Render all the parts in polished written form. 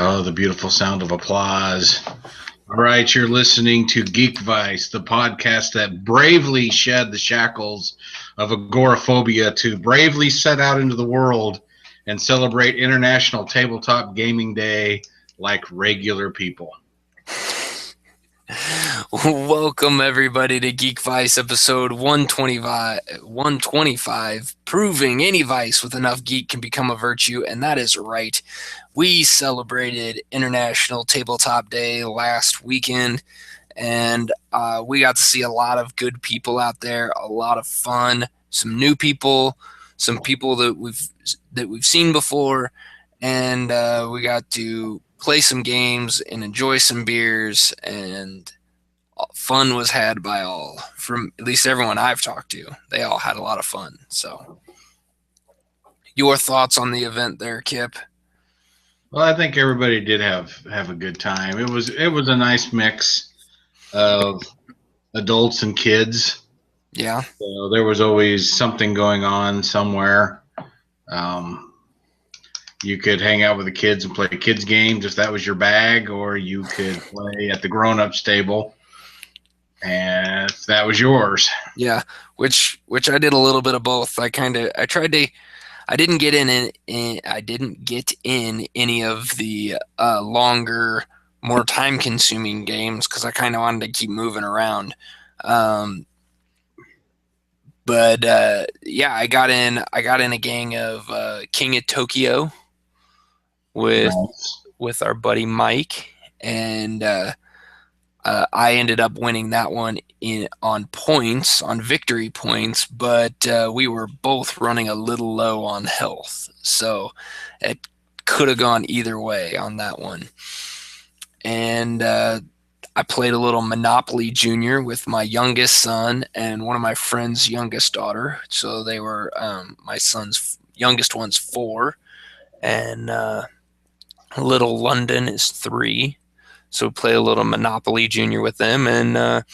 Oh, the beautiful sound of applause. All right, you're listening to Geek Vice, the podcast that bravely shed the shackles of agoraphobia to bravely set out into the world and celebrate International Tabletop Gaming Day like regular people. Welcome everybody to Geek Vice episode 125, proving any vice with enough geek can become a virtue, and that is right. We celebrated International Tabletop Day last weekend, and we got to see a lot of good people out there, a lot of fun, some new people, some people that we've seen before, and we got to play some games and enjoy some beers, and fun was had by all. From at least everyone I've talked to, they all had a lot of fun. So, your thoughts on the event there, Kip? Well, I think everybody did have a good time. It was a nice mix of adults and kids. Yeah. So there was always something going on somewhere. Um, you could hang out with the kids and play kids games if that was your bag, or you could play at the grown-ups table, and if that was yours. Yeah, which I did a little bit of both. I tried to. I didn't get in any of the longer, more time-consuming games because I kind of wanted to keep moving around. But yeah, I got in a gang of King of Tokyo with Nice. our buddy Mike, and I ended up winning that one on victory points, but we were both running a little low on health, so it could have gone either way on that one. And I played a little Monopoly Junior with my youngest son and one of my friend's youngest daughter. So they were my son's youngest one's 4, and little London is 3. So play a little Monopoly Junior with them, and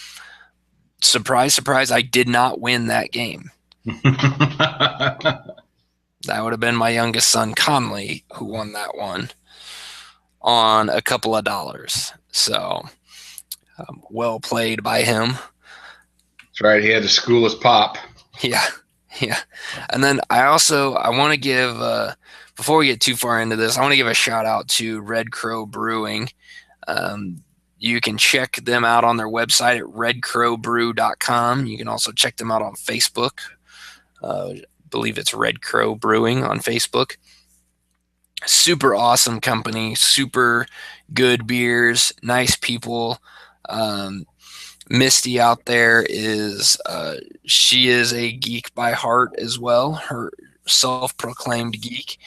surprise, surprise, I did not win that game. That would have been my youngest son, Conley, who won that one on a couple of dollars. So well played by him. That's right. He had to school his pop. Yeah. And then I want to give, before we get too far into this, I want to give a shout out to Red Crow Brewing. You can check them out on their website at redcrowbrew.com. You can also check them out on Facebook. I believe it's Red Crow Brewing on Facebook. Super awesome company, super good beers, nice people. Misty out there she is a geek by heart as well. Her self-proclaimed geek,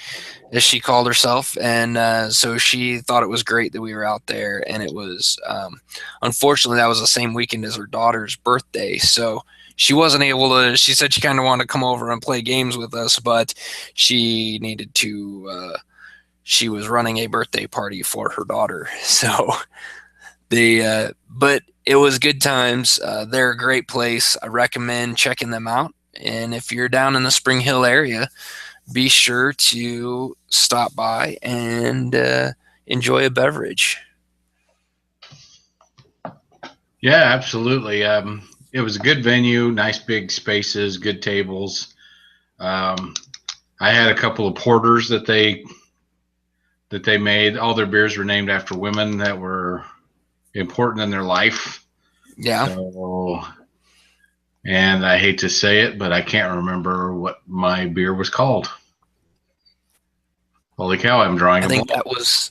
as she called herself, and so she thought it was great that we were out there. And it was unfortunately that was the same weekend as her daughter's birthday, so she wasn't able to. She said she kind of wanted to come over and play games with us, but she needed to. She was running a birthday party for her daughter, so but it was good times. They're a great place. I recommend checking them out. And if you're down in the Spring Hill area, be sure to stop by and enjoy a beverage. Yeah, absolutely. It was a good venue, nice big spaces, good tables. I had a couple of porters that they made. All their beers were named after women that were important in their life. Yeah. So, and I hate to say it, but I can't remember what my beer was called. Holy cow, I'm drawing I think that was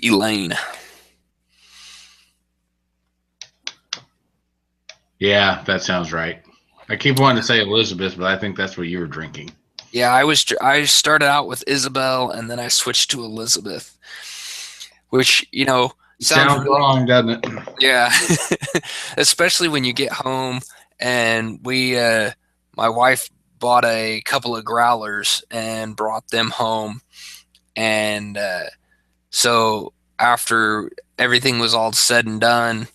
Elaine. Yeah, that sounds right. I keep wanting to say Elizabeth, but I think that's what you were drinking. Yeah, I started out with Isabel, and then I switched to Elizabeth, which, sounds really wrong, doesn't it? Yeah. Especially when you get home and my wife bought a couple of growlers and brought them home. And so after everything was all said and done,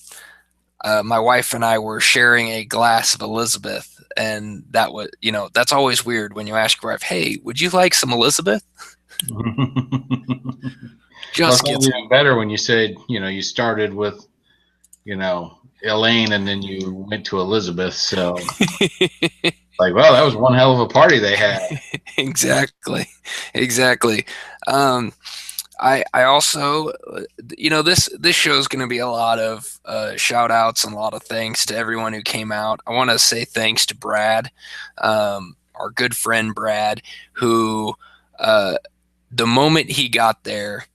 my wife and I were sharing a glass of Elizabeth. And that was, that's always weird when you ask your wife, hey, would you like some Elizabeth? Well, it Just sounds gets even better when you said, you started with, Elaine and then you went to Elizabeth. So, like, well, that was one hell of a party they had. exactly, exactly. Um, I also, this show is going to be a lot of shout outs and a lot of thanks to everyone who came out. I want to say thanks to Brad, our good friend Brad, who uh, the moment he got there,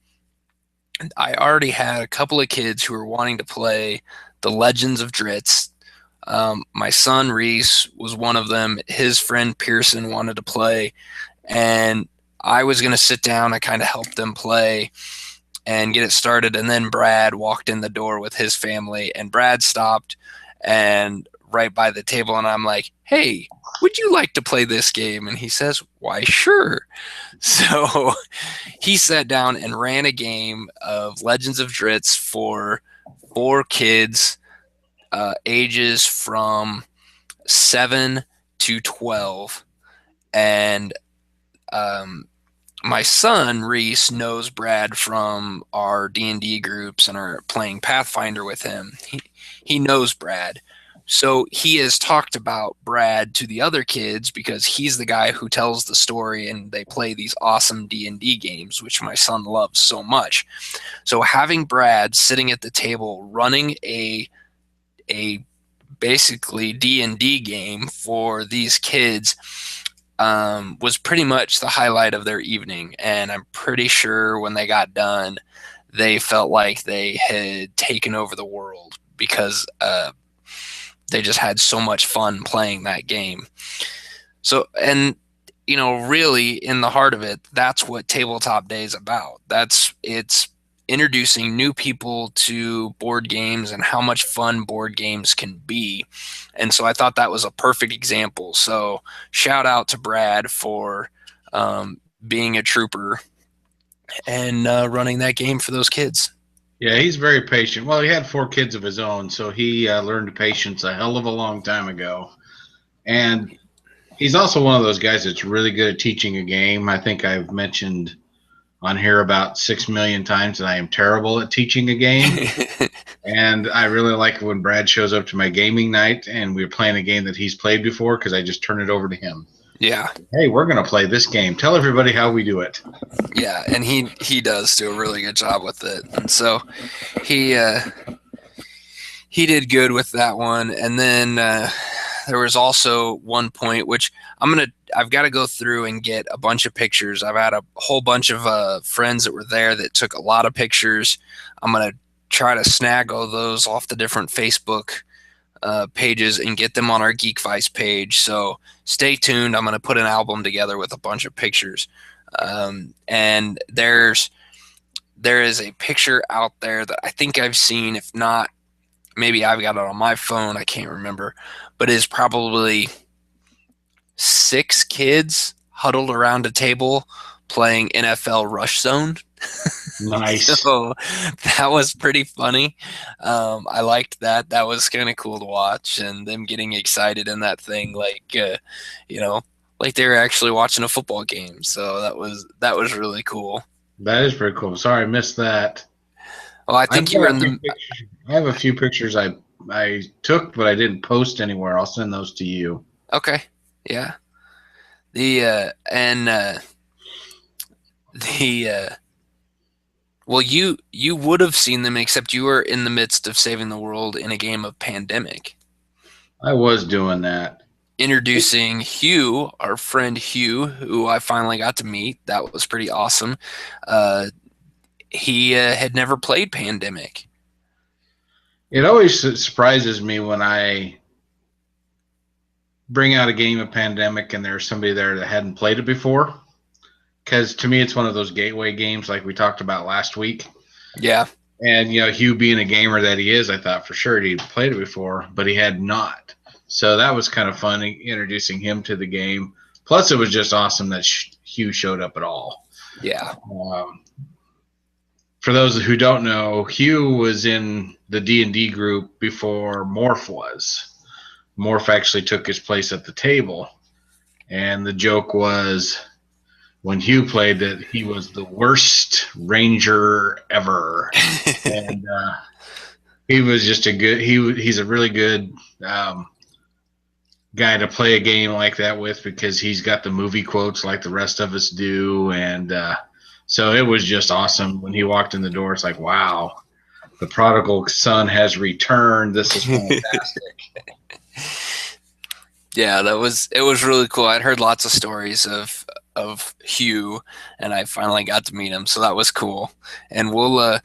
I already had a couple of kids who were wanting to play the Legends of Dritz. My son Reese was one of them. His friend Pearson wanted to play, and I was going to sit down and kind of help them play and get it started. And then Brad walked in the door with his family, and Brad stopped and right by the table, and I'm like, "Hey, would you like to play this game?" And he says, "Why, sure." So he sat down and ran a game of Legends of Dritz for 4 kids, ages from 7 to 12, and um, my son Reese knows Brad from our D&D groups and are playing Pathfinder with him. He knows Brad. So he has talked about Brad to the other kids because he's the guy who tells the story and they play these awesome D&D games, which my son loves so much. So having Brad sitting at the table running a basically D&D game for these kids was pretty much the highlight of their evening. And I'm pretty sure when they got done, they felt like they had taken over the world because they just had so much fun playing that game. So, and really in the heart of it, that's what Tabletop Day is about. It's introducing new people to board games and how much fun board games can be. And so I thought that was a perfect example. So shout out to Brad for being a trooper and running that game for those kids. Yeah, he's very patient. Well, he had 4 kids of his own, so he learned patience a hell of a long time ago. And he's also one of those guys that's really good at teaching a game. I think I've mentioned on here about 6 million times that I am terrible at teaching a game. And I really like when Brad shows up to my gaming night and we're playing a game that he's played before because I just turn it over to him. Yeah. Hey, we're going to play this game. Tell everybody how we do it. Yeah, and he does do a really good job with it. And so he he did good with that one. And then there was also one point which I've got to go through and get a bunch of pictures. I've had a whole bunch of friends that were there that took a lot of pictures. I'm gonna try to snag all those off the different Facebook pages and get them on our Geek Vice page. So stay tuned. I'm gonna put an album together with a bunch of pictures. And there is a picture out there that I think I've seen. If not, maybe I've got it on my phone. I can't remember, but it's probably 6 kids huddled around a table playing NFL Rush Zone. Nice. So that was pretty funny. I liked that. That was kind of cool to watch, and them getting excited in that thing, like they were actually watching a football game. So that was really cool. That is pretty cool. Sorry, I missed that. Well, I think you were in the. I have a few pictures I took, but I didn't post anywhere. I'll send those to you. Okay, yeah. The well, you would have seen them, except you were in the midst of saving the world in a game of Pandemic. I was doing that. Introducing Hugh, our friend Hugh, who I finally got to meet. That was pretty awesome. He had never played Pandemic. It always surprises me when I bring out a game of Pandemic and there's somebody there that hadn't played it before. Because to me, it's one of those gateway games like we talked about last week. Yeah. And, Hugh being a gamer that he is, I thought for sure he'd played it before, but he had not. So that was kind of fun introducing him to the game. Plus, it was just awesome that Hugh showed up at all. Yeah. For those who don't know, Hugh was in the D&D group before Morph was. Morph actually took his place at the table. And the joke was when Hugh played that he was the worst ranger ever, and he was just a good. He's a really good guy to play a game like that with because he's got the movie quotes like the rest of us do, and so it was just awesome when he walked in the door. It's like, wow, the prodigal son has returned. This is fantastic. Yeah, it was really cool. I'd heard lots of stories of Hugh, and I finally got to meet him, so that was cool. And we'll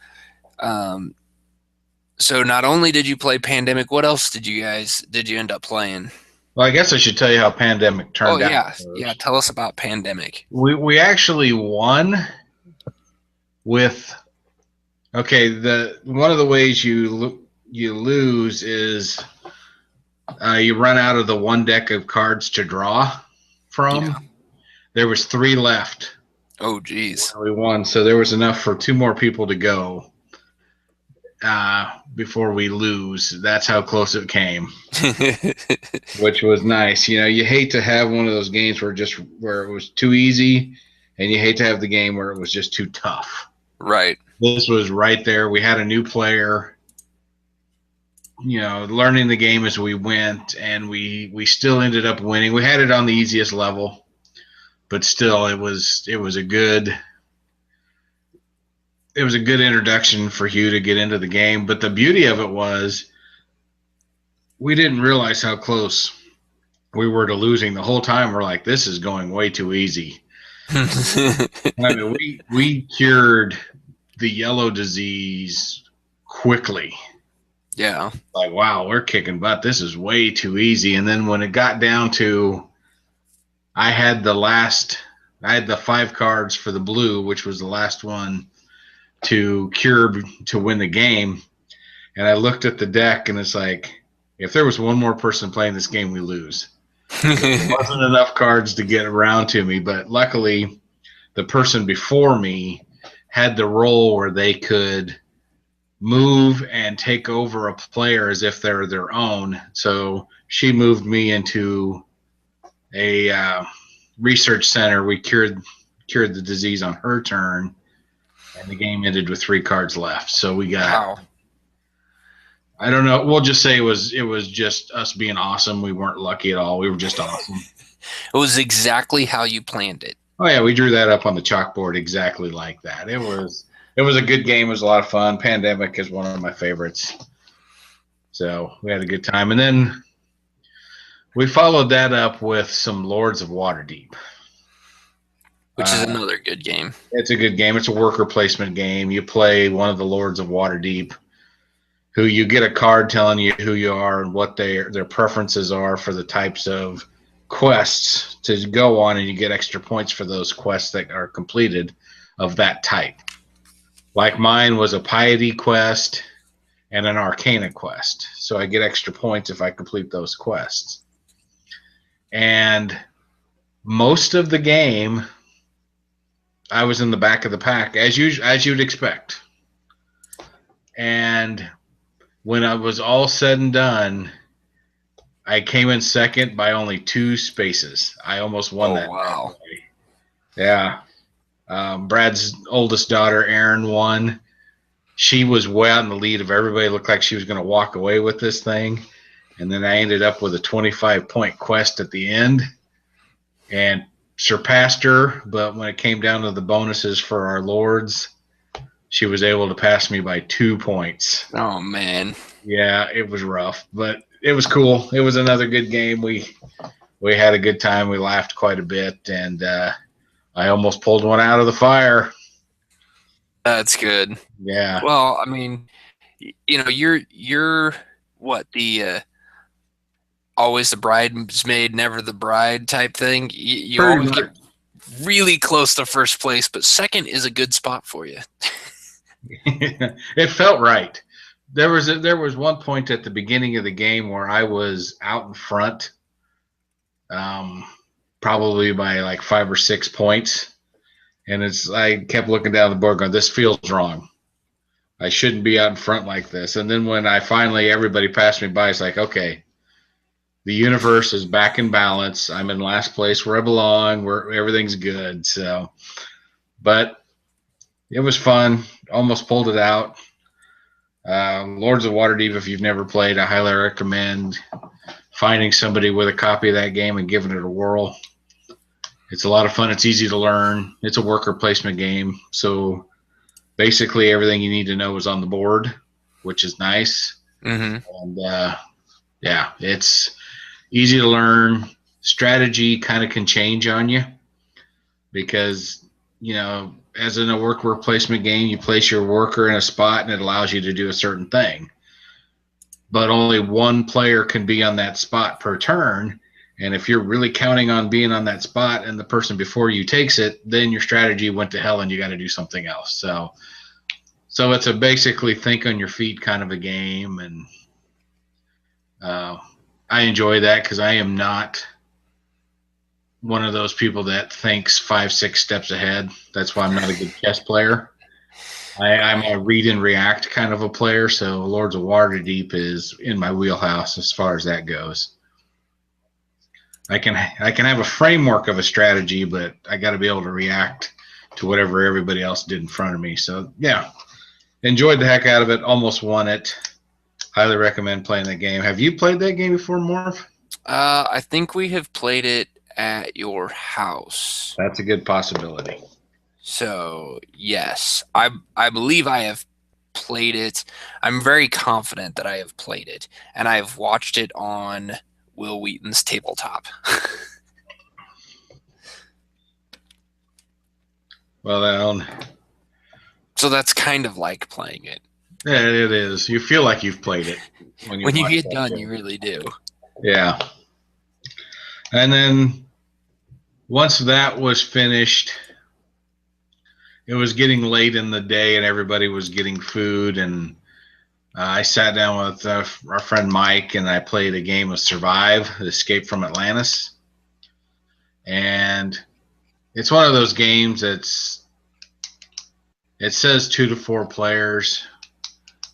so not only did you play Pandemic, what else did you end up playing? Well, I guess I should tell you how Pandemic turned out. Yeah. Tell us about Pandemic. We actually won with the one of the ways you lose is you run out of the one deck of cards to draw from. Yeah. There was 3 left. Oh, geez. We won, so there was enough for 2 more people to go before we lose. That's how close it came, which was nice. You hate to have one of those games where it was too easy, and you hate to have the game where it was just too tough. Right. This was right there. We had a new player, learning the game as we went, and we still ended up winning. We had it on the easiest level, but still it was a good introduction for Hugh to get into the game. But the beauty of it was we didn't realize how close we were to losing the whole time. We're like, this is going way too easy. I mean, we cured the yellow disease quickly. Yeah. Like, wow, we're kicking butt. This is way too easy. And then when it got down to, I had the 5 cards for the blue, which was the last one to cure to win the game. And I looked at the deck, and it's like, if there was one more person playing this game, we lose. There wasn't enough cards to get around to me, but luckily the person before me had the role where they could move and take over a player as if they're their own. So she moved me into a research center. We cured the disease on her turn, and the game ended with 3 cards left. So we got, wow. I don't know. We'll just say it was just us being awesome. We weren't lucky at all. We were just awesome. It was exactly how you planned it. Oh yeah, we drew that up on the chalkboard exactly like that. It was a good game. It was a lot of fun. Pandemic is one of my favorites. So we had a good time. And then we followed that up with some Lords of Waterdeep. Which is another good game. It's a good game. It's a worker placement game. You play one of the Lords of Waterdeep, who you get a card telling you who you are and what their preferences are for the types of quests to go on, and you get extra points for those quests that are completed of that type. Like mine was a piety quest and an arcana quest, so I get extra points if I complete those quests. And most of the game I was in the back of the pack, as you'd expect. And when I was all said and done, I came in second by only 2 spaces. I almost won that. Wow. Yeah. Brad's oldest daughter, Erin, won. She was way out in the lead of everybody. It looked like she was going to walk away with this thing. And then I ended up with a 25-point quest at the end and surpassed her. But when it came down to the bonuses for our lords, she was able to pass me by 2 points. Oh, man. Yeah, it was rough, but it was cool. It was another good game. We had a good time. We laughed quite a bit, and I almost pulled one out of the fire. That's good. Yeah. Well, I mean, you're what, the always the bridesmaid, never the bride type thing. You always get really close to first place, but second is a good spot for you. It felt right. There was one point at the beginning of the game where I was out in front, probably by like 5 or 6 points, and I kept looking down the board going, this feels wrong. I shouldn't be out in front like this. And then when everybody passed me by, it's like, okay, The universe is back in balance. I'm in last place where I belong, where everything's good. So, but it was fun. Almost pulled it out. Lords of Waterdeep, if you've never played, I highly recommend finding somebody with a copy of that game and giving it a whirl. It's a lot of fun. It's easy to learn. It's a worker placement game. So basically everything you need to know is on the board, which is nice. Mm-hmm. And yeah, it's easy to learn. Strategy kind of can change on you because, as in a worker placement game, you place your worker in a spot and it allows you to do a certain thing. But only one player can be on that spot per turn. And if you're really counting on being on that spot and the person before you takes it, then your strategy went to hell and you got to do something else. So it's a basically think on your feet kind of a game. And I enjoy that because I am not one of those people that thinks 5-6 steps ahead. That's why I'm not a good chess player. I'm a read and react kind of a player, so Lords of Waterdeep is in my wheelhouse as far as that goes. I can have a framework of a strategy, but I got to be able to react to whatever everybody else did in front of me. So yeah, enjoyed the heck out of it. Almost won it. Highly recommend playing that game. Have you played that game before, Morph? I think we have played it at your house. That's a good possibility. So yes, I believe I have played it. I'm very confident that I have played it, and I have watched it on Will Wheaton's Tabletop. Well, So that's kind of like playing it. yeah, it is. You feel like you've played it When you get done, you really do. Yeah. And then once that was finished, it was getting late in the day and everybody was getting food. And I sat down with our friend Mike and I played a game of Survive, Escape from Atlantis. And it's one of those games it says 2 to 4 players,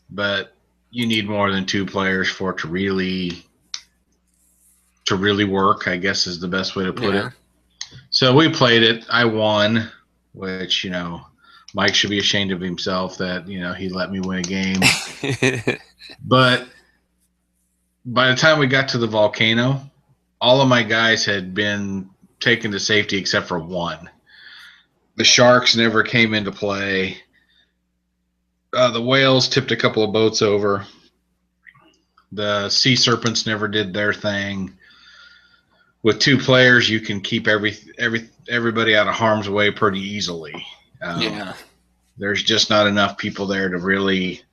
but you need more than 2 players for it to really work, I guess is the best way to put it. So we played it. I won, which, Mike should be ashamed of himself that, he let me win a game. But by the time we got to the volcano, all of my guys had been taken to safety except for one. The sharks never came into play. The whales tipped a couple of boats over. The sea serpents never did their thing. With 2 players, you can keep everybody out of harm's way pretty easily. Yeah. There's just not enough people there to really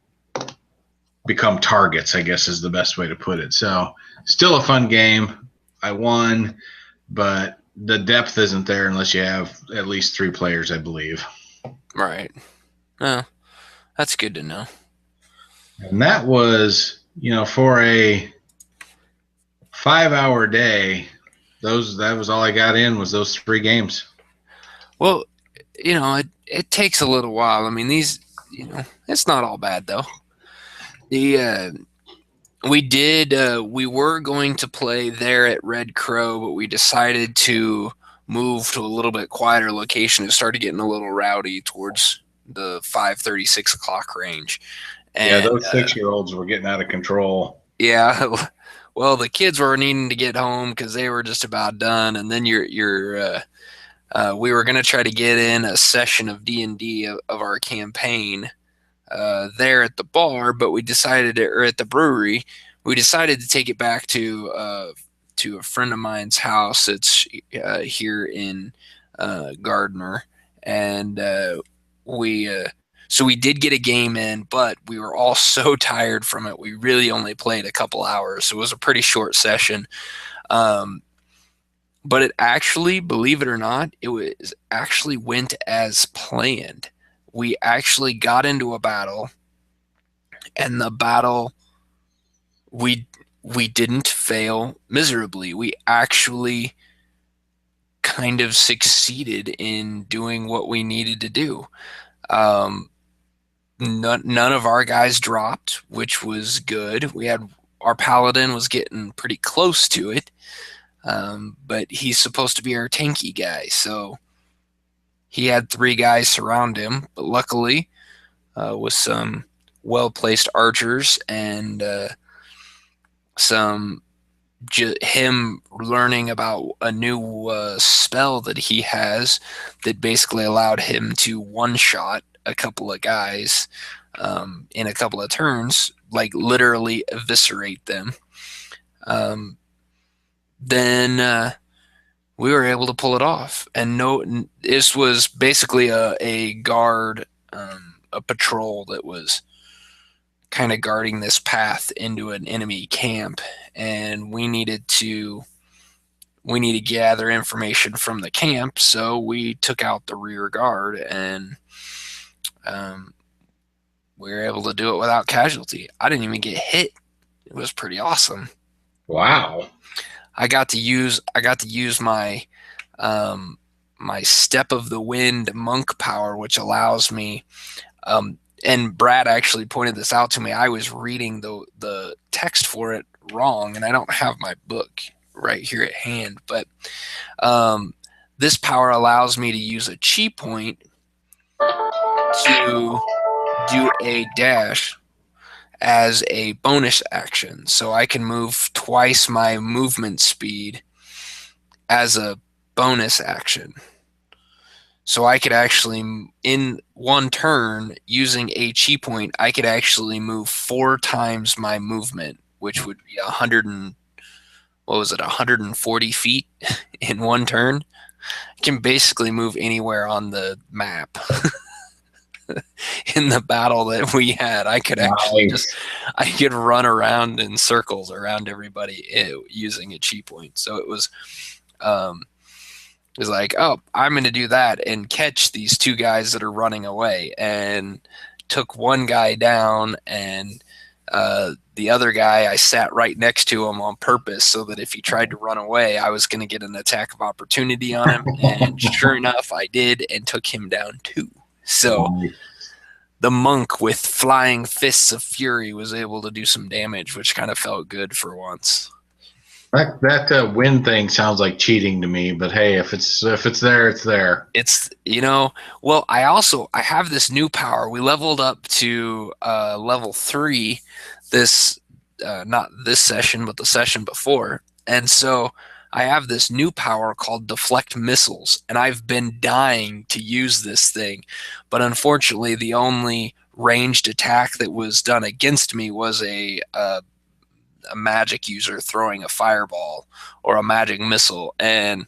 become targets, I guess is the best way to put it. So still a fun game. I won, but the depth isn't there unless you have at least 3 players, I believe. Right. Oh, that's good to know. And that was, for a 5-hour day, that was all I got in was those 3 games. Well, it takes a little while. I mean, these, it's not all bad though. We were going to play there at Red Crow, but we decided to move to a little bit quieter location. It started getting a little rowdy towards the 5:30, 6 o'clock range. And, yeah, those 6-year-olds were getting out of control. Yeah. Well, the kids were needing to get home because they were just about done. And then we were going to try to get in a session of D&D of our campaign there at the bar, but or at the brewery, we decided to take it back to a friend of mine's house. It's here in Gardner, and so we did get a game in, but we were all so tired from it. We really only played a couple hours, so it was a pretty short session. But it actually, believe it or not, actually went as planned. We actually got into a battle, and the battle, we didn't fail miserably. We actually kind of succeeded in doing what we needed to do. None of our guys dropped, which was good. We had our paladin was getting pretty close to it, but he's supposed to be our tanky guy, so he had 3 guys surround him. But luckily, with some well-placed archers and him learning about a new spell that he has that basically allowed him to one-shot a couple of guys in a couple of turns, like literally eviscerate them. Then we were able to pull it off. And this was basically a guard, a patrol that was kind of guarding this path into an enemy camp, and we needed to gather information from the camp, so we took out the rear guard, and we were able to do it without casualty. I didn't even get hit. It was pretty awesome. Wow. I got to use my my Step of the Wind monk power, which allows me and Brad actually pointed this out to me. I was reading the text for it wrong, and I don't have my book right here at hand. But this power allows me to use a chi point to do a dash as a bonus action. So I can move twice my movement speed as a bonus action. So I could actually, in one turn, using a chi point, I could actually move 4 times my movement, which would be 140 feet in one turn. I can basically move anywhere on the map. In the battle that we had, I could actually I could run around in circles around everybody using a chi point. So it was like, oh, I'm going to do that and catch these 2 guys that are running away, and took one guy down, and the other guy, I sat right next to him on purpose so that if he tried to run away, I was going to get an attack of opportunity on him. And sure enough, I did, and took him down too. So the monk with flying fists of fury was able to do some damage, which kind of felt good for once. That win thing sounds like cheating to me, but hey, if it's there, it's there. It's, well, I have this new power. We leveled up to level 3 this not this session, but the session before. And so I have this new power called Deflect Missiles, and I've been dying to use this thing. But unfortunately, the only ranged attack that was done against me was a magic user throwing a fireball or a magic missile, and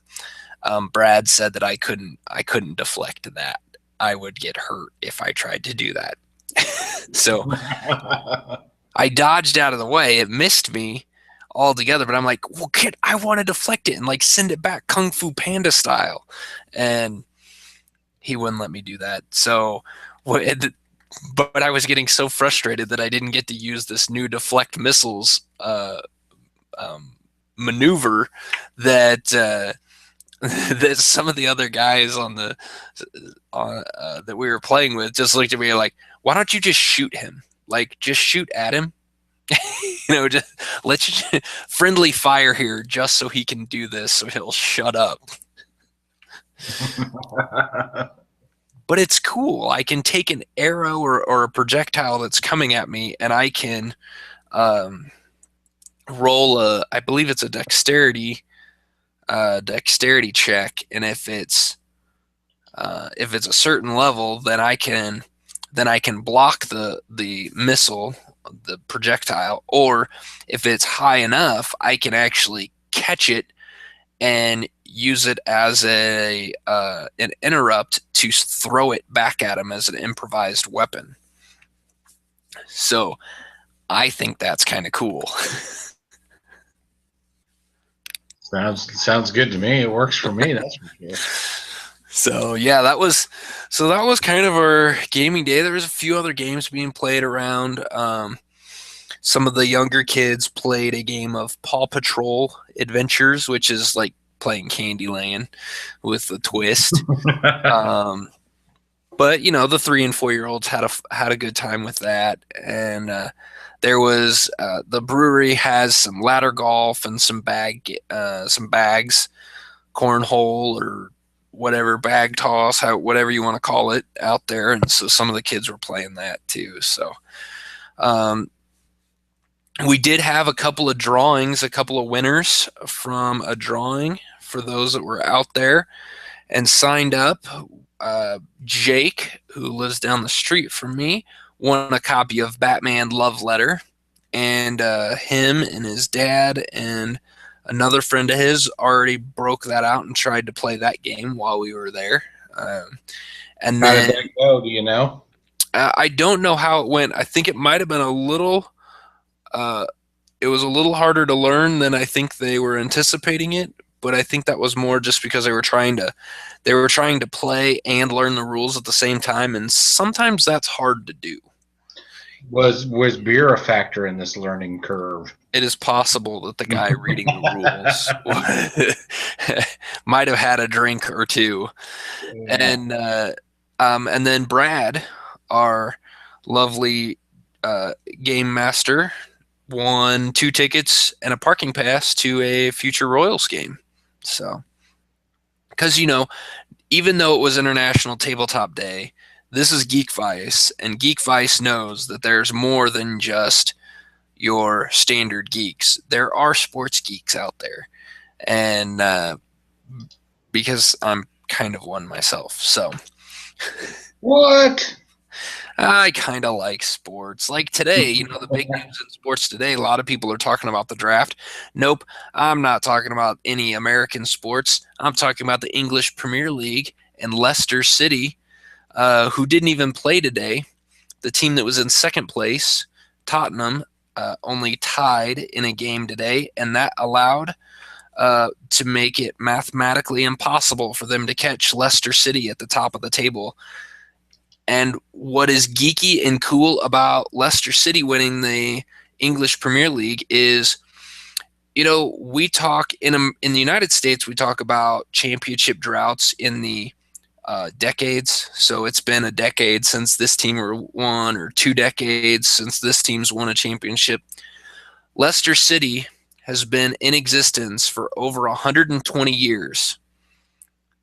Brad said that I couldn't deflect that. I would get hurt if I tried to do that. So I dodged out of the way. It missed me altogether, but I'm like, well, kid, I want to deflect it and like send it back Kung Fu Panda style, and he wouldn't let me do that. So but I was getting so frustrated that I didn't get to use this new Deflect Missiles maneuver that that some of the other guys on the that we were playing with just looked at me like, why don't you just shoot him? Like, just shoot at him. Just let's friendly fire here just so he can do this so he'll shut up. But it's cool. I can take an arrow or a projectile that's coming at me, and I can roll I believe it's a dexterity check, and if it's a certain level, then I can block the missile, the projectile, or if it's high enough, I can actually catch it and use it as an interrupt to throw it back at him as an improvised weapon. So I think that's kind of cool. Sounds good to me. It works for me. That's for sure. So yeah, that was kind of our gaming day. There was a few other games being played around. Some of the younger kids played a game of Paw Patrol Adventures, which is like playing Candyland with a twist. But the 3 and 4 year olds had a good time with that, and There was the brewery has some ladder golf and some bags, cornhole or whatever, bag toss, whatever you want to call it, out there, and so some of the kids were playing that too. So we did have a couple of drawings, a couple of winners from a drawing for those that were out there and signed up. Jake, who lives down the street from me, won a copy of Batman Love Letter, and him and his dad and another friend of his already broke that out and tried to play that game while we were there. And How then did that go? Do you know? I don't know how it went. I think it might have been a little. It was a little harder to learn than I think they were anticipating it, but I think that was more just because they were trying to play and learn the rules at the same time, and sometimes that's hard to do. Was beer a factor in this learning curve? It is possible that the guy reading the rules might have had a drink or two. Yeah. And then Brad, our lovely game master, won 2 tickets and a parking pass to a future Royals game. So, because, even though it was International Tabletop Day, this is Geek Vice, and Geek Vice knows that there's more than just your standard geeks. There are sports geeks out there, and because I'm kind of one myself, so. What? I kind of like sports. Like today, the big news in sports today, a lot of people are talking about the draft. Nope, I'm not talking about any American sports. I'm talking about the English Premier League and Leicester City, who didn't even play today. The team that was in second place, Tottenham, only tied in a game today, and that allowed to make it mathematically impossible for them to catch Leicester City at the top of the table. And what is geeky and cool about Leicester City winning the English Premier League is, we talk in the United States, we talk about championship droughts in the decades. So it's been a decade since this team won, or 2 decades since this team's won a championship. Leicester City has been in existence for over 120 years.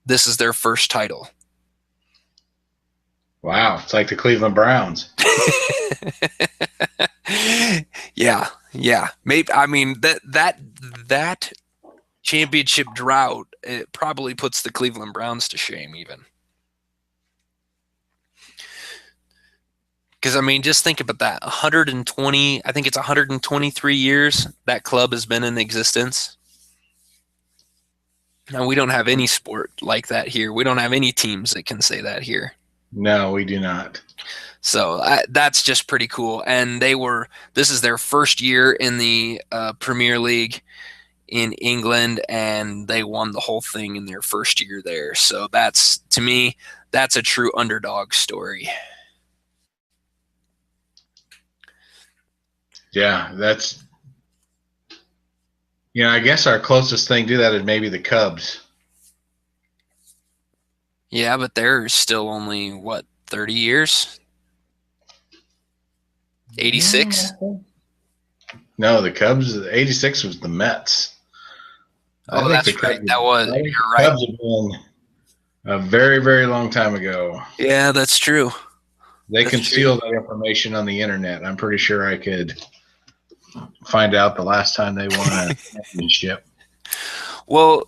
This is their first title. Wow, it's like the Cleveland Browns. Yeah. Maybe, that championship drought, it probably puts the Cleveland Browns to shame even. Because, just think about that. 120, I think it's 123 years that club has been in existence. Now, we don't have any sport like that here. We don't have any teams that can say that here. No, we do not. So that's just pretty cool. And this is their first year in the Premier League in England, and they won the whole thing in their first year there. So to me, that's a true underdog story. Yeah, that's, I guess our closest thing to that is maybe the Cubs. Yeah, but they're still only, 30 years? 86? No, the Cubs, 86 was the Mets. Oh, that's right. That was, you're right. The Cubs have been a very, very long time ago. Yeah, that's true. They conceal that information on the internet. I'm pretty sure I could find out the last time they won a championship. Well,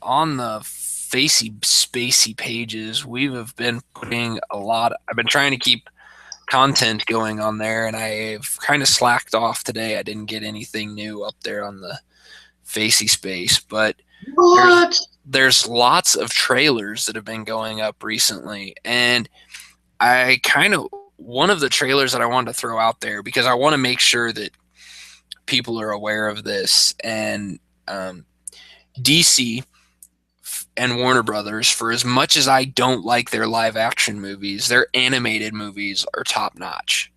on the spacey pages, we've been putting I've been trying to keep content going on there, and I've kind of slacked off today. I didn't get anything new up there on the facey space, but there's lots of trailers that have been going up recently, and one of the trailers that I wanted to throw out there, because I want to make sure that people are aware of this, and DC and Warner Brothers, for as much as I don't like their live action movies, their animated movies are top notch.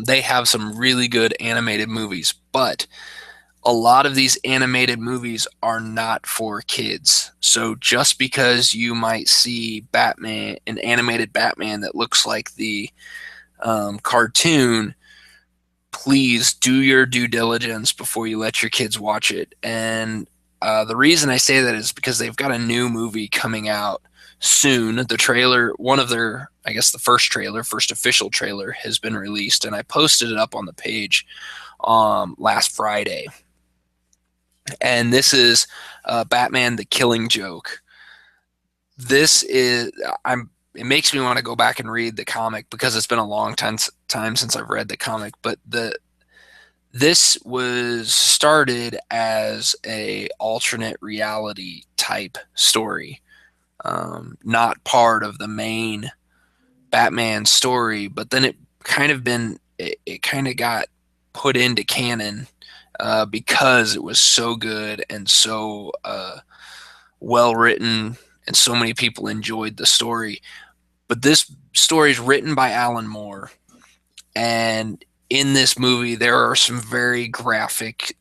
They have some really good animated movies, but a lot of these animated movies are not for kids. So just because you might see an animated Batman that looks like the cartoon, please do your due diligence before you let your kids watch it. And the reason I say that is because they've got a new movie coming out soon. The trailer, one of their, I guess the first official trailer has been released, and I posted it up on the page last Friday. And this is Batman: The Killing Joke. This is it makes me want to go back and read the comic because it's been a long time since I've read the comic. But this was started as a alternate reality type story, not part of the main Batman story. But then it kind of got put into canon because it was so good and so well written, and so many people enjoyed the story. But this story is written by Alan Moore, and in this movie there are some very graphic,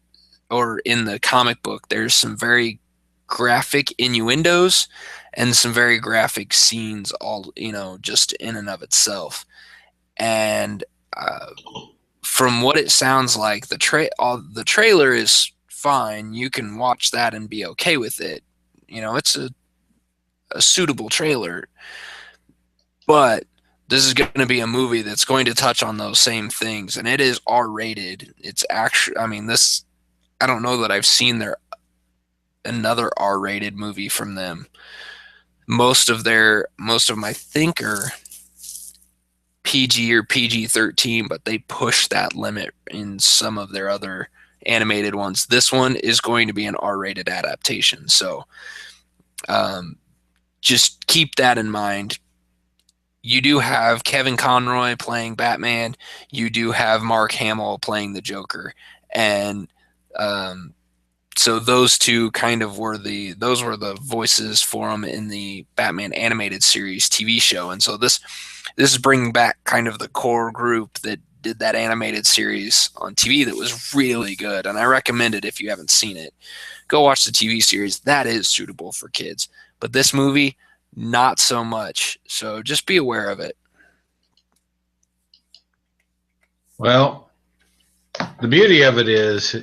or in the comic book there's some very graphic innuendos and some very graphic scenes, all just in and of itself. And from what it sounds like, the trailer is fine. You can watch that and be okay with it. It's a suitable trailer. But this is going to be a movie that's going to touch on those same things, and it is R-rated. It's actually, I don't know that I've seen another R-rated movie from them. Most of them I think are PG or PG-13, but they push that limit in some of their other animated ones. This one is going to be an R-rated adaptation, so just keep that in mind. You do have Kevin Conroy playing Batman. You do have Mark Hamill playing the Joker, and so those two kind of were the voices for him in the Batman animated series TV show. And so this is bringing back kind of the core group that did that animated series on TV that was really good, and I recommend it if you haven't seen it. Go watch the TV series. That is suitable for kids, but this movie, not so much. So just be aware of it. Well, the beauty of it is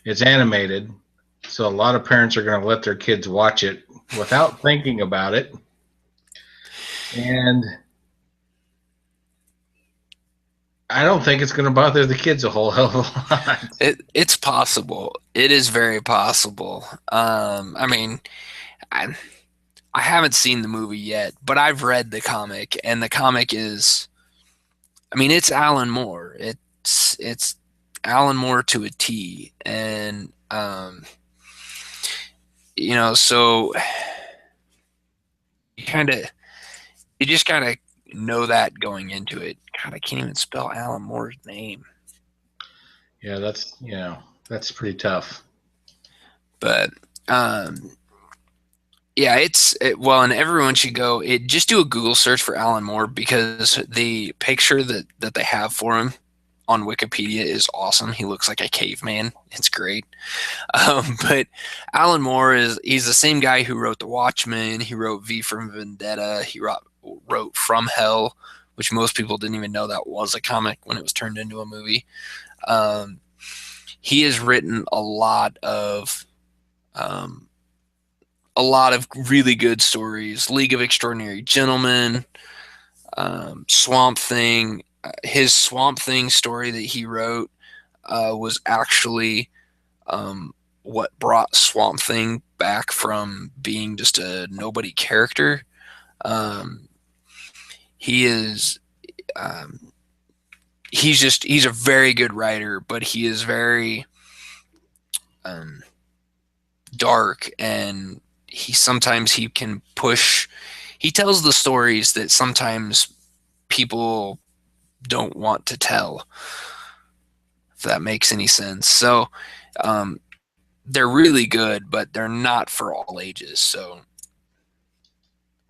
it's animated, so a lot of parents are going to let their kids watch it without thinking about it. And I don't think it's going to bother the kids a whole hell of a lot. It's possible. It is very possible. I haven't seen the movie yet, but I've read the comic, and the comic is, it's Alan Moore. It's Alan Moore to a T, and so you just kind of know that going into it. God, I can't even spell Alan Moore's name. Yeah, that's pretty tough. But yeah, and everyone should go. Just do a Google search for Alan Moore, because the picture that they have for him on Wikipedia is awesome. He looks like a caveman. It's great. But Alan Moore he's the same guy who wrote The Watchmen. He wrote V for Vendetta. He wrote From Hell, which most people didn't even know that was a comic when it was turned into a movie. He has written a lot of really good stories. League of Extraordinary Gentlemen, Swamp Thing. His Swamp Thing story that he wrote was actually what brought Swamp Thing back from being just a nobody character. He's a very good writer, but he is very dark, and he can push. He tells the stories that sometimes people don't want to tell, if that makes any sense. So they're really good, but they're not for all ages. So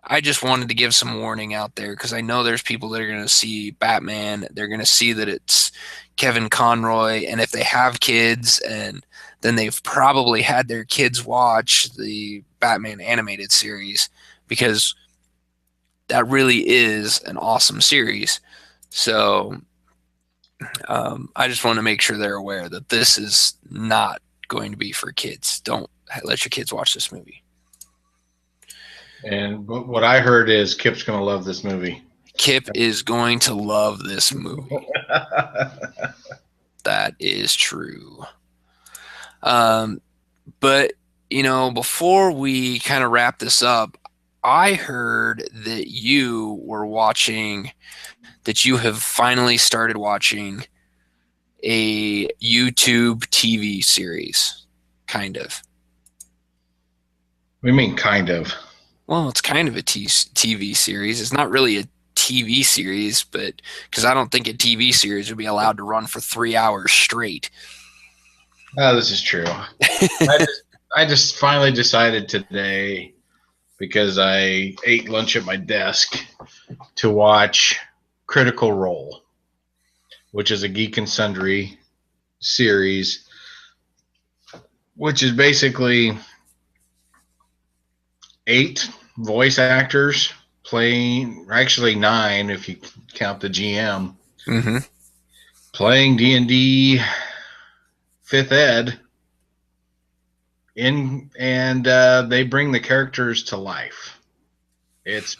I just wanted to give some warning out there, because I know there's people that are going to see Batman. They're going to see that it's Kevin Conroy, and if they have kids, and then they've probably had their kids watch the Batman animated series, because that really is an awesome series. So I just want to make sure they're aware that this is not going to be for kids. Don't let your kids watch this movie. And what I heard is Kip's going to love this movie. Kip is going to love this movie. That is true. But, before we kind of wrap this up, I heard that you have finally started watching a YouTube TV series, kind of. What do you mean, kind of? Well, it's kind of a TV series. It's not really a TV series, but because I don't think a TV series would be allowed to run for 3 hours straight. Oh, this is true. I just finally decided today, because I ate lunch at my desk, to watch Critical Role, which is a Geek and Sundry series, which is basically 8 voice actors playing, actually 9 if you count the GM, playing D&D 5th Ed, and they bring the characters to life. It's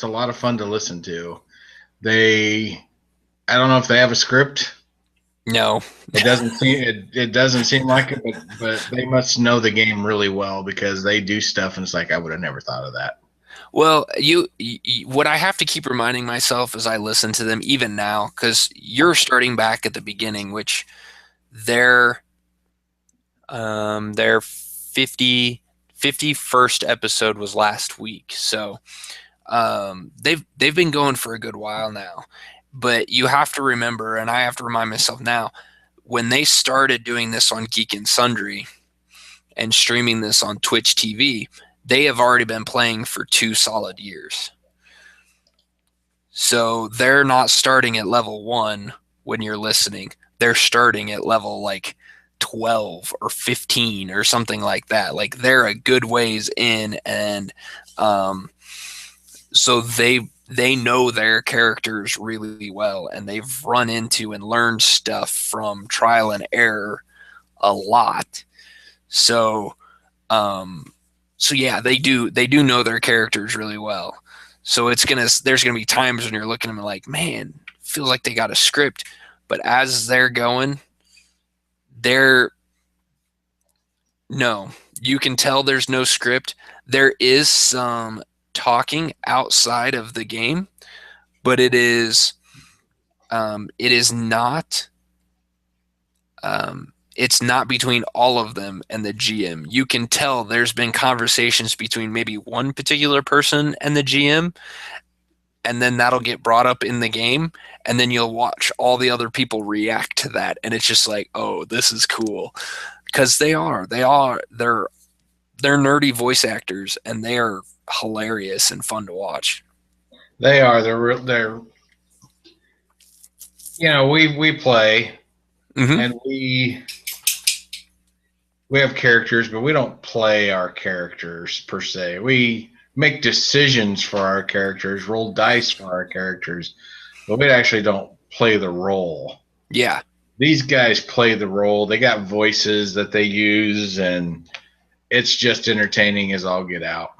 a lot of fun to listen to. I don't know if they have a script. No, it doesn't seem like it, but they must know the game really well, because they do stuff and it's like, I would have never thought of that. Well, what I have to keep reminding myself as I listen to them, even now, because you're starting back at the beginning, which their 51st episode was last week, so they've been going for a good while now. But you have to remember, and I have to remind myself now, when they started doing this on Geek and Sundry and streaming this on Twitch TV, they have already been playing for 2 solid years. So they're not starting at level 1 when you're listening. They're starting at level like 12 or 15 or something like that. Like, they're a good ways in, and so they know their characters really well, and they've run into and learned stuff from trial and error a lot. So yeah, they do know their characters really well. So there's gonna be times when you're looking at them like, man, feels like they got a script, but as they're going, no, you can tell there's no script. There is some talking outside of the game, but it is not it's not between all of them and the GM. You can tell there's been conversations between maybe one particular person and the GM, and then that'll get brought up in the game, and then you'll watch all the other people react to that, and it's just like, oh, this is cool, because they're nerdy voice actors, and they are hilarious and fun to watch. They are. They're we play, and we have characters, but we don't play our characters per se. We make decisions for our characters, roll dice for our characters, but we actually don't play the role. Yeah. These guys play the role. They got voices that they use, and it's just entertaining as all get out.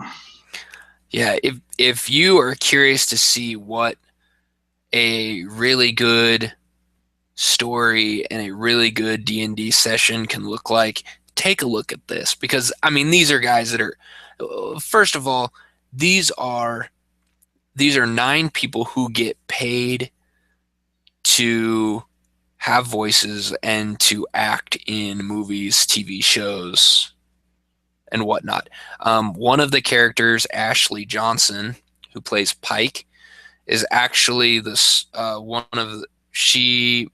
Yeah, if you are curious to see what a really good story and a really good D&D session can look like, take a look at this, because I mean, these are guys that are, first of all, these are 9 people who get paid to have voices and to act in movies, TV shows, and whatnot. One of the characters, Ashley Johnson, who plays Pike, is actually she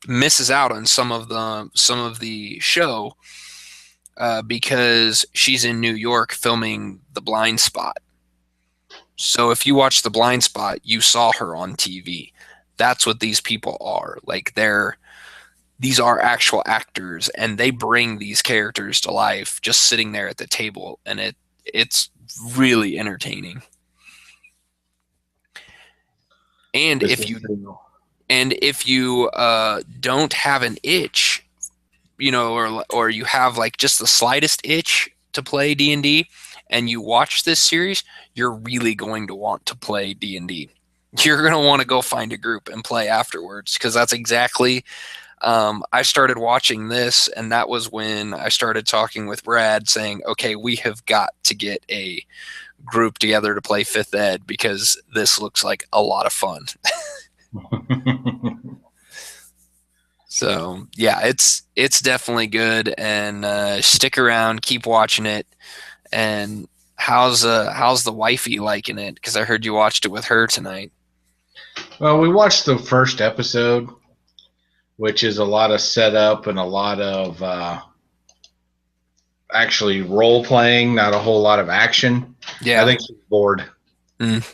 misses out on some of the show because she's in New York filming The Blind Spot. So if you watch The Blind Spot, you saw her on TV. That's what these people are. Like, these are actual actors, and they bring these characters to life just sitting there at the table, and it's really entertaining. And This if is you true. don't have an itch, or you have like just the slightest itch to play D&D, and you watch this series, you're really going to want to play D&D. You're going to want to go find a group and play afterwards, because that's exactly. I started watching this, and that was when I started talking with Brad, saying, "Okay, we have got to get a group together to play Fifth Ed, because this looks like a lot of fun." So yeah, it's definitely good, and stick around, keep watching it. And how's the wifey liking it? Because I heard you watched it with her tonight. Well, we watched the first episode, which is a lot of setup and a lot of actually role playing, not a whole lot of action. I Yeah, think she's bored. mm,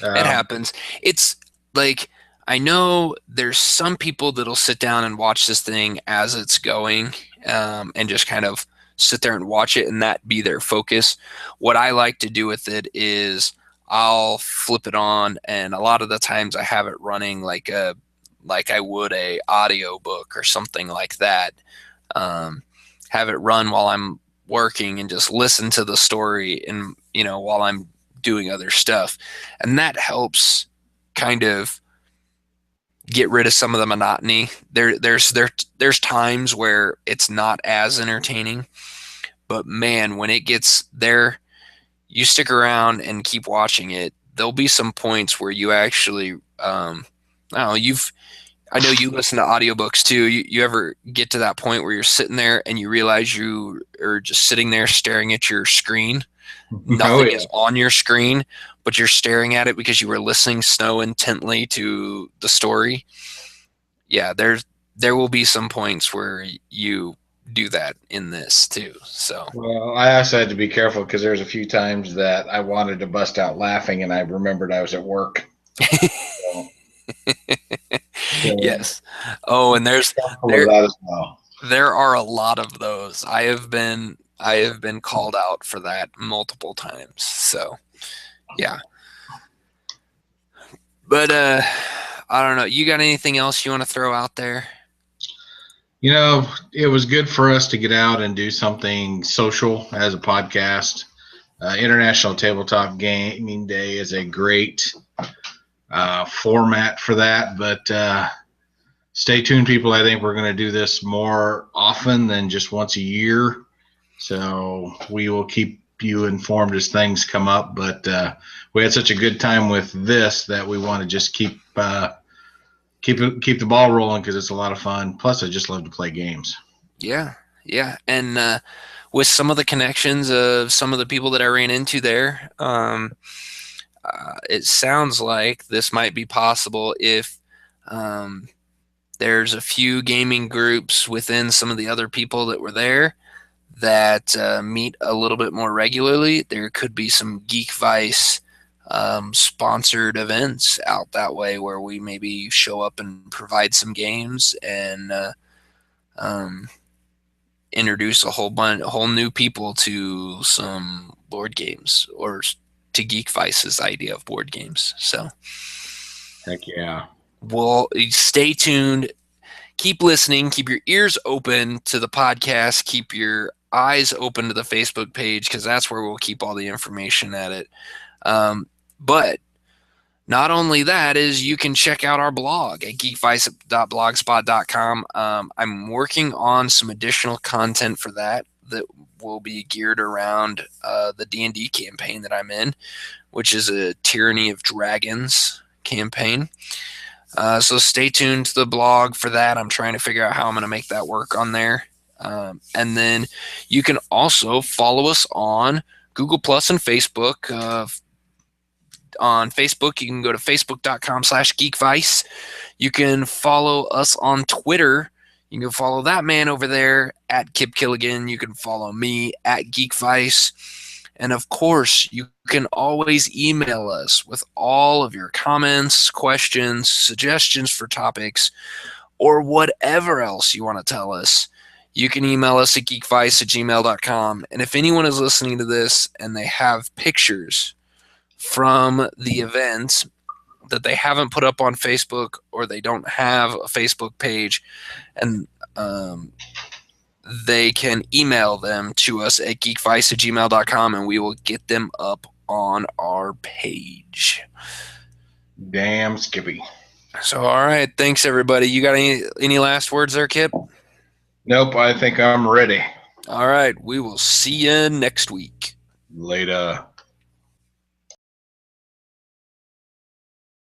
it Um, happens. It's like, I know there's some people that'll sit down and watch this thing as it's going, and just kind of sit there and watch it, and that be their focus. What I like to do with it is I'll flip it on, and a lot of the times I have it running like I would a audio book or something like that. Um, have it run while I'm working, and just listen to the story, and while I'm doing other stuff, and that helps kind of get rid of some of the monotony. There's times where it's not as entertaining, but man, when it gets there, you stick around and keep watching it. There'll be some points where you actually, I don't know, I know you listen to audiobooks too. You ever get to that point where you're sitting there and you realize you are just sitting there staring at your screen? oh Nothing yeah. is on your screen, but you're staring at it because you were listening so intently to the story. Yeah, there will be some points where you do that in this too. So Well, I also had to be careful because there's a few times that I wanted to bust out laughing, and I remembered I was at work. So, so yes. Oh, and careful of there that as well. there are a lot of those. I have been called out for that multiple times. So yeah. But I don't know. You got anything else you want to throw out there? It was good for us to get out and do something social as a podcast. International Tabletop Gaming Day is a great format for that, but stay tuned, people. I think we're going to do this more often than just once a year. So we will keep you informed as things come up. But we had such a good time with this that we want to just keep the ball rolling because it's a lot of fun. Plus, I just love to play games. Yeah, yeah. And with some of the connections of some of the people that I ran into there, it sounds like this might be possible if um, there's a few gaming groups within some of the other people that were there that meet a little bit more regularly. There could be some Geek Vice sponsored events out that way where we maybe show up and provide some games, and um, introduce a whole new people to some board games, or to Geek Vice's idea of board games. So Heck yeah. we'll stay tuned. Keep listening. Keep your ears open to the podcast. Keep your eyes open to the Facebook page, because that's where we'll keep all the information at it. But not only that, is you can check out our blog at geekvice.blogspot.com. I'm working on some additional content for that will be geared around the D&D campaign that I'm in, which is a Tyranny of Dragons campaign. So stay tuned to the blog for that. I'm trying to figure out how I'm going to make that work on there. And then you can also follow us on Google Plus and Facebook. On Facebook, you can go to facebook.com/geekvice. You can follow us on Twitter. You can follow that man over there at Kip Killigan. You can follow me at Geekvice. And of course, you can always email us with all of your comments, questions, suggestions for topics, or whatever else you want to tell us. You can email us at geekvice@gmail.com. And if anyone is listening to this and they have pictures from the event, that they haven't put up on Facebook or they don't have a Facebook page, and they can email them to us at geekvice@gmail.com, and we will get them up on our page. Damn Skippy. So, all right. Thanks, everybody. You got any last words there, Kip? Nope, I think I'm ready. All right. We will see you next week. Later.